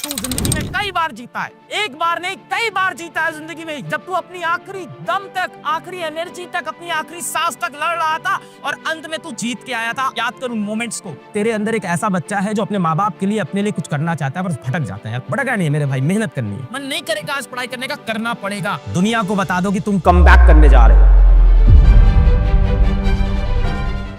तू जिंदगी में कई बार जीता है, एक बार नहीं कई बार जीता है जिंदगी में। जब तू अपनी आखिरी दम तक, आखिरी एनर्जी तक, अपनी आखिरी सांस तक लड़ रहा था और अंत में तू जीत के आया था। याद कर उन मोमेंट्स को। तेरे अंदर एक ऐसा बच्चा है जो अपने माँ बाप के लिए, अपने लिए कुछ करना चाहता है पर भटक जाता है। भटका नहीं है मेरे भाई, मेहनत करनी है। मन नहीं करेगा आज पढ़ाई करने का, करना पड़ेगा। दुनिया को बता दो कि तुम कम बैक करने जा रहे हो।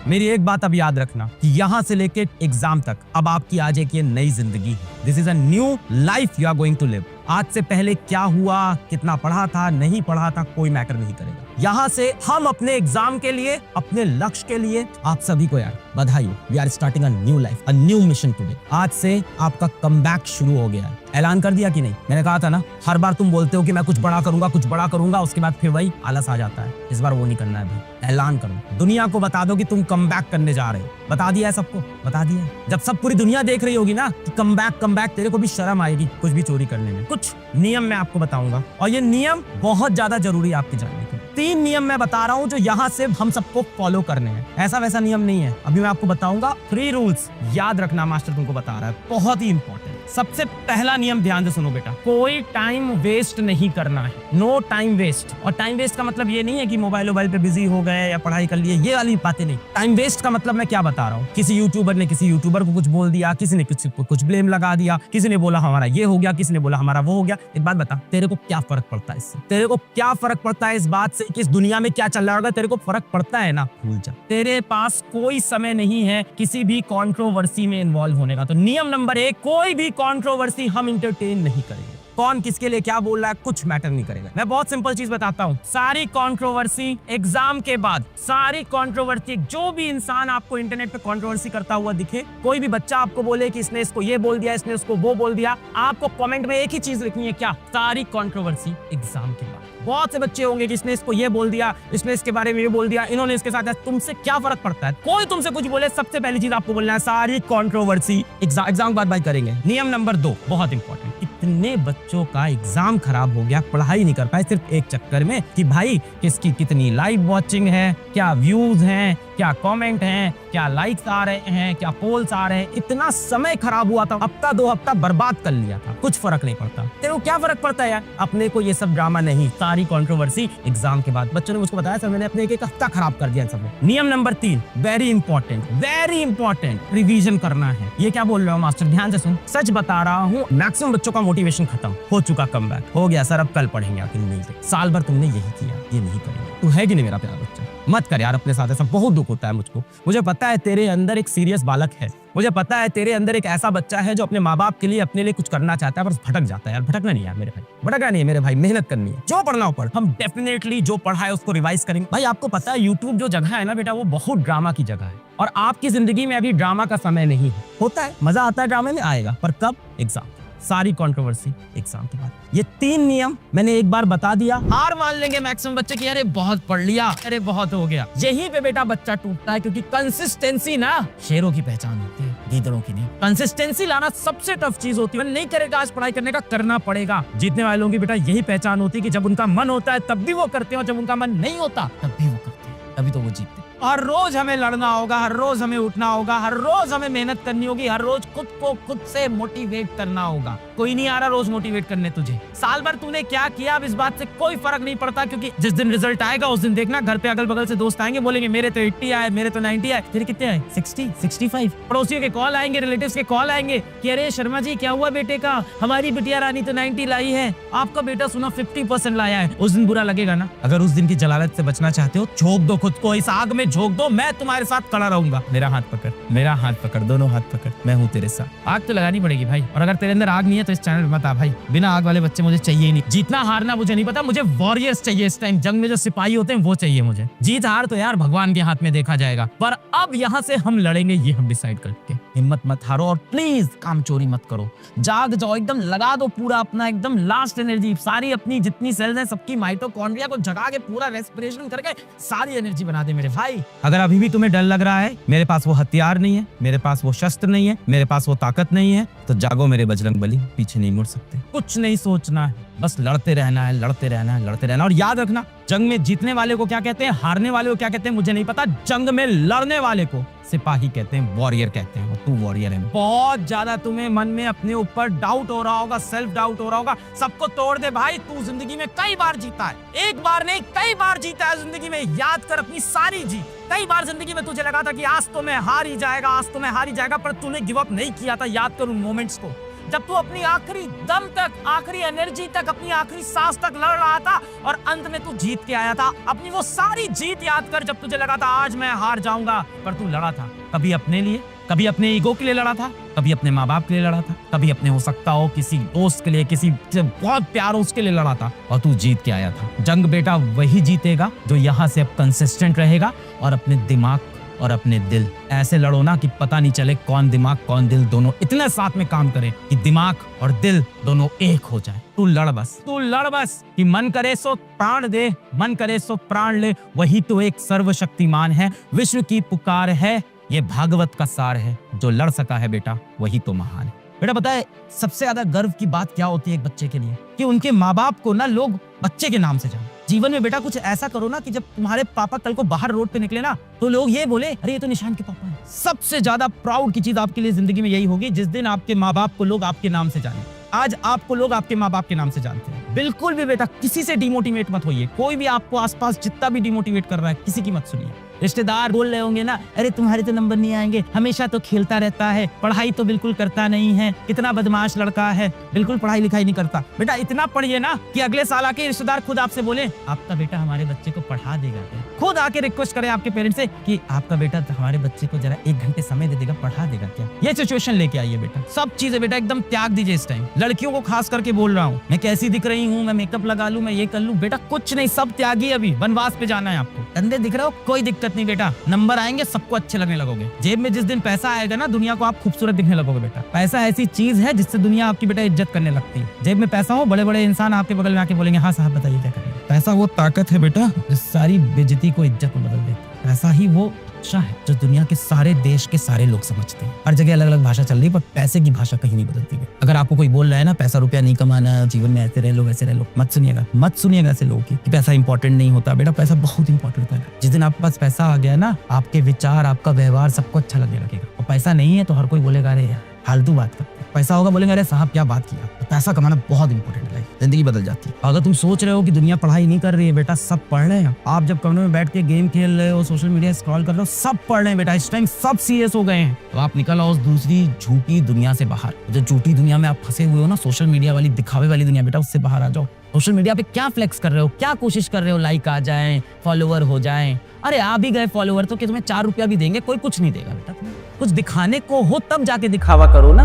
मेरी एक बात अब याद रखना कि यहाँ से लेके एग्जाम तक अब आपकी आज एक ये नई जिंदगी है। This is a new life you are going to live. आज से पहले क्या हुआ, कितना पढ़ा था, नहीं पढ़ा था, कोई मैटर नहीं करेगा। यहाँ से हम अपने एग्जाम के लिए, अपने लक्ष्य के लिए, आप सभी को यार बधाई हो। We are starting a new life, a new mission today. आज से आपका कमबैक शुरू हो गया है। ऐलान कर दिया कि नहीं? मैंने कहा था ना, हर बार तुम बोलते हो कि मैं कुछ बड़ा करूंगा, कुछ बड़ा करूंगा, उसके बाद फिर वही आलस आ जाता है। इस बार वो नहीं करना है भाई। ऐलान करो, दुनिया को बता दो कि तुम कमबैक करने जा रहे हो। बता दिया है सबको, बता दिया है। जब सब पूरी दुनिया देख रही होगी ना कि कमबैक कमबैक, तेरे को भी शर्म आएगी कुछ भी चोरी करने में। कुछ नियम मैं आपको बताऊंगा और ये नियम बहुत ज्यादा जरूरी है आपके जानने के। 3 नियम मैं बता रहा हूं जो यहाँ से हम सबको फॉलो करने हैं। ऐसा वैसा नियम नहीं है, अभी मैं आपको बताऊंगा। 3 रूल्स याद रखना, मास्टर तुमको बता रहा है, बहुत ही इंपॉर्टेंट। सबसे पहला नियम ध्यान से सुनो बेटा, कोई टाइम वेस्ट नहीं करना है। No time waste. और टाइम वेस्ट का मतलब ये नहीं है कि मोबाइल पे बिजी हो गए या पढ़ाई कर लिए, ये वाली बातें नहीं। टाइम वेस्ट का मतलब मैं क्या बता रहा हूँ, किसी यूट्यूबर ने किसी यूट्यूबर को कुछ बोल दिया, किसी ने कुछ ब्लेम लगा दिया, किसी ने बोला हमारा ये हो गया, किसी ने बोला हमारा वो हो गया। एक बात बता, तेरे को क्या फर्क पड़ता है इससे? तेरे को क्या फर्क पड़ता है इस बात से कि इस दुनिया में क्या चल रहा होगा? तेरे को फर्क पड़ता है ना? भूल जा। तेरे पास कोई समय नहीं है किसी भी कंट्रोवर्सी में इन्वॉल्व होने का। तो नियम नंबर 1, कोई भी कंट्रोवर्सी हम एंटरटेन नहीं करेंगे। कौन किसके लिए क्या बोल रहा है कुछ मैटर नहीं करेगा। मैं बहुत सिंपल चीज बताता हूँ, सारी कंट्रोवर्सी एग्जाम के बाद, सारी कंट्रोवर्सी, जो भी इंसान आपको इंटरनेट पे कंट्रोवर्सी करता हुआ दिखे, कोई भी बच्चा आपको बोले कि इसने इसको ये बोल दिया, इसने उसको वो बोल दिया, आपको कमेंट में एक ही चीज लिखनी है, क्या? सारी कंट्रोवर्सी एग्जाम के बाद। बहुत से बच्चे होंगे कि इसने इसको ये बोल दिया, इसने इसके बारे में ये बोल दिया, इन्होंने इसके साथ, तुमसे क्या फर्क पड़ता है? कोई तुमसे कुछ बोले, सबसे पहली चीज आपको बोलना है सारी कंट्रोवर्सी एग्जाम बाद बात करेंगे। नियम नंबर 2 बहुत इंपॉर्टेंट। इतने बच्चों का एग्जाम खराब हो गया, पढ़ाई नहीं कर पाए सिर्फ एक चक्कर में कि भाई किसकी कितनी लाइव वॉचिंग है, क्या व्यूज हैं, क्या कमेंट हैं, क्या लाइक्स आ रहे हैं, क्या पोल्स आ रहे हैं। इतना समय खराब हुआ था, हफ्ता 2 हफ्ता बर्बाद कर लिया था। कुछ फर्क नहीं पड़ता। तेरे को क्या फर्क पड़ता है यार? अपने को ये सब ड्रामा नहीं, सारी कंट्रोवर्सी एग्जाम के बाद। बच्चों ने मुझको बताया सर, मैंने अपने एक हफ्ता खराब कर दिया सब। नियम नंबर 3 वेरी इंपॉर्टेंट, रिवीजन करना है। ये क्या बोल रहे हो मास्टर? ध्यान से सुन, सच बता रहा हूँ। मैक्सिमम बच्चों का मोटिवेशन खत्म हो चुका, कमबैक हो गया। सर अब कल पढ़ेंगे, आखिर नहीं। साल भर तुमने यही किया, ये नहीं करेंगे। तू है कि नहीं मेरा प्यारा बच्चा? मत कर यार अपने साथ ऐसा, बहुत दुख होता है मुझको। मुझे पता है तेरे अंदर एक सीरियस बालक है, मुझे पता है तेरे अंदर एक ऐसा बच्चा है जो अपने माँ बाप के लिए, अपने लिए कुछ करना चाहता है पर भटक जाता है यार। भटकना नहीं यार मेरे भाई, भटकना नहीं है मेरे भाई, मेहनत करनी है। जो पढ़ना हो पढ़, हम डेफिनेटली जो पढ़ा है उसको रिवाइज करेंगे। भाई आपको पता है यूट्यूब जो जगह है ना बेटा, वो बहुत ड्रामा की जगह है और आपकी जिंदगी में अभी ड्रामा का समय नहीं है। होता है, मजा आता है ड्रामे में, आएगा पर कब? एग्जाम। सारी कंट्रोवर्सी एग्जाम के बाद। ये 3 नियम मैंने एक बार बता दिया, हार मान लेंगे मैक्सिमम बच्चे कि अरे बहुत पढ़ लिया, अरे बहुत हो गया। यही पे बेटा बच्चा टूटता है, क्योंकि कंसिस्टेंसी ना शेरों की पहचान होती है, गीदड़ों की नहीं। कंसिस्टेंसी लाना सबसे टफ चीज होती है। नहीं करेगा आज पढ़ाई करने का, करना पड़ेगा। जीतने वालों की बेटा यही पहचान होती है कि जब उनका मन होता है तब भी वो करते हैं और जब उनका मन नहीं होता तब भी वो करते हैं, तभी तो वो जीतते हैं। हर रोज हमें लड़ना होगा, हर रोज हमें उठना होगा, हर रोज हमें मेहनत करनी होगी, हर रोज खुद को खुद से मोटिवेट करना होगा। कोई नहीं आ रहा रोज मोटिवेट करने तुझे। साल भर तूने क्या किया अब इस बात से कोई फर्क नहीं पड़ता, क्योंकि जिस दिन रिजल्ट आएगा उस दिन देखना घर पे अगल बगल से दोस्त आएंगे, बोलेंगे मेरे तो 80 आए, मेरे तो 90 आए, तेरे कितने आए? 60, 65। पड़ोसियों के कॉल आएंगे, रिलेटिव्स के कॉल आएंगे कि अरे शर्मा जी क्या हुआ बेटे का, हमारी बिटिया रानी तो 90 लाई है, आपका बेटा सुना 50% लाया है। उस दिन बुरा लगेगा ना? अगर उस दिन की जलालत से बचना चाहते हो, झोंक दो खुद को, इस आग में झोंक दो। मैं तुम्हारे साथ खड़ा रहूंगा। मेरा हाथ पकड़, मेरा हाथ पकड़, दोनों हाथ पकड़, मैं हूँ तेरे साथ। आग तो लगानी पड़ेगी भाई, और अगर तेरे अंदर आग नहीं है तो इस चैनल मत आ भाई। बिना आग वाले बच्चे मुझे चाहिए ही नहीं। जीतना हारना मुझे नहीं पता, मुझे वॉरियर्स चाहिए। इस टाइम जंग में जो सिपाही होते हैं वो चाहिए मुझे। जीत हार तो यार भगवान के हाथ में देखा जाएगा, पर अब यहाँ से हम लड़ेंगे, ये हम डिसाइड करके। हिम्मत मत हारो और प्लीज काम चोरी मत करो। जाग जाओ, एकदम लगा दो पूरा अपना एकदम लास्ट एनर्जी, सारी अपनी जितनी सेल्स हैं सबकी माइटोकॉन्ड्रिया को जगा के पूरा रेस्पिरेशन करके सारी एनर्जी बना दे मेरे भाई। अगर अभी भी तुम्हें डर लग रहा है, मेरे पास वो हथियार नहीं है, मेरे पास वो शस्त्र नहीं है, मेरे पास वो ताकत नहीं है, तो जागो मेरे बजरंगबली, पीछे नहीं मुड़ सकते। कुछ नहीं सोचना है, बस लड़ते रहना है, लड़ते रहना है, लड़ते रहना। और याद रखना, जंग में जीतने वाले को क्या कहते हैं, हारने वाले को क्या कहते हैं मुझे नहीं पता, जंग में लड़ने वाले को सिपाही कहते हैं, वॉरियर कहते हैं, और तू वॉरियर है। बहुत ज्यादा तुम्हें मन में अपने ऊपर डाउट हो रहा होगा, सेल्फ डाउट हो रहा होगा। सबको तोड़ दे भाई, तू जिंदगी में कई बार जीता है, एक बार नहीं कई बार जीता है जिंदगी में। याद कर अपनी सारी जीत। कई बार जिंदगी में तुझे लगा था कि आज तो मैं हार ही जाएगा, आज तो मैं हार ही जाएगा, पर तूने गिव अप नहीं किया था। याद कर उन मोमेंट्स को, जब तू अपनी आखिरी दम तक, आखिरी एनर्जी तक, अपनी आखिरी सांस तक लड़ रहा था और अंत में तू जीत के आया था। अपनी वो सारी जीत याद कर, जब तुझे लगा था आज मैं हार जाऊंगा, पर तू लड़ा था। कभी अपने लिए, कभी अपने ईगो के लिए लड़ा था, कभी अपने माँ बाप के लिए लड़ा था, कभी अपने हो सकता हो किसी दोस्त के लिए, किसी से बहुत प्यार हो उसके लिए लड़ा था, और तू जीत के आया था। जंग बेटा वही जीतेगा जो यहाँ से अब कंसिस्टेंट रहेगा और अपने दिमाग और अपने दिल ऐसे लड़ो ना कि पता नहीं चले कौन दिमाग कौन दिल दोनों इतने साथ में काम करें कि दिमाग और दिल दोनों एक हो जाए। तू लड़ बस, तू लड़ बस कि मन करे सो प्राण दे, मन करे सो प्राण ले, वही तो एक सर्वशक्तिमान है, विश्व की पुकार है, ये भागवत का सार है, जो लड़ सका है बेटा वही तो महान है। बेटा पता है सबसे ज्यादा गर्व की बात क्या होती है एक बच्चे के लिए, कि उनके माँ बाप को ना लोग बच्चे के नाम से जाने। जीवन में बेटा कुछ ऐसा करो ना कि जब तुम्हारे पापा कल को बाहर रोड पे निकले ना, तो लोग ये बोले अरे ये तो निशान के पापा हैं। सबसे ज्यादा प्राउड की चीज आपके लिए जिंदगी में यही होगी जिस दिन आपके माँ बाप को लोग आपके नाम से जाने। आज आपको लोग आपके माँ बाप के नाम से जानते हैं। बिल्कुल भी बेटा किसी से डिमोटिवेट मत होइए। कोई भी आपको आसपास जितना भी डिमोटिवेट कर रहा है, किसी की मत सुनिए। रिश्तेदार बोल रहे होंगे ना, अरे तुम्हारे तो नंबर नहीं आएंगे, हमेशा तो खेलता रहता है, पढ़ाई तो बिल्कुल करता नहीं है, कितना बदमाश लड़का है, बिल्कुल पढ़ाई लिखाई नहीं करता। बेटा इतना पढ़िए ना कि अगले साल आके रिश्तेदार खुद आपसे बोले आपका बेटा हमारे बच्चे को पढ़ा देगा क्या। खुद आके रिक्वेस्ट करे आपके पेरेंट्स से कि आपका बेटा हमारे बच्चे को जरा 1 घंटे समय दे देगा, पढ़ा देगा क्या। ये सिचुएशन लेके आइए बेटा। सब चीजें बेटा एकदम त्याग दीजिए इस टाइम। लड़कियों को खास करके बोल रहा हूँ, मैं कैसी दिख रही हूँ, मैं मेकअप लगा लूं, मैं ये कर लूं, बेटा कुछ नहीं, सब त्यागी। अभी वनवास पे जाना है आपको। कंधे दिख रहे हो, कोई दिक्कत नहीं बेटा, नंबर आएंगे सबको अच्छे लगने लगोगे। जेब में जिस दिन पैसा आएगा ना, दुनिया को आप खूबसूरत दिखने लगोगे बेटा। पैसा ऐसी चीज है जिससे दुनिया आपकी बेटा इज्जत करने लगती है। जेब में पैसा हो, बड़े बड़े इंसान आपके बगल में आके बोलेंगे हाँ साहब बताइए क्या करेंगे। पैसा वो ताकत है बेटा जो सारी बेइज्जती को इज्जत में बदल देती है। पैसा ही वो भाषा है जो दुनिया के सारे देश के सारे लोग समझते हैं। हर जगह अलग अलग भाषा चल रही है, पर पैसे की भाषा कहीं नहीं बदलती है। अगर आपको कोई बोल रहा है ना पैसा रुपया नहीं कमाना, जीवन में ऐसे रह लो वैसे रह लो, मत सुनिएगा, मत सुनिएगा ऐसे लोगों की कि पैसा इंपॉर्टेंट नहीं होता। बेटा पैसा बहुत इंपॉर्टेंट है। जिस दिन आपके पास पैसा आ गया ना, आपके विचार, आपका व्यवहार सबको अच्छा लगने लगेगा। और पैसा नहीं है तो हर कोई बोलेगा अरे यार फालतू बात करते। पैसा होगा बोलेंगे अरे साहब क्या बात किया। तो पैसा कमाना बहुत इंपॉर्टेंट है, जिंदगी बदल जाती है। अगर तुम सोच रहे हो कि दुनिया पढ़ाई नहीं कर रही है, बेटा सब पढ़ रहे हैं। आप जब कमरे में बैठ के गेम खेल रहे हो, सोशल मीडिया स्क्रॉल कर रहे हो, सब पढ़ रहे हैं बेटा। इस टाइम सब सीरियस हो गए हैं। तो आप निकल आओ उस दूसरी झूठी दुनिया से बाहर। जो झूठी दुनिया में आप फंसे हुए हो ना, सोशल मीडिया वाली दिखावे वाली दुनिया, बेटा उससे बाहर आ जाओ। सोशल मीडिया पे क्या फ्लेक्स कर रहे हो, क्या कोशिश कर रहे हो लाइक आ जाए, फॉलोवर हो जाए। अरे आ भी गए फॉलोवर तो कि तुम्हें 4 रुपया भी देंगे, कोई कुछ नहीं देगा बेटा। कुछ दिखाने को हो तब जाके दिखावा करो ना।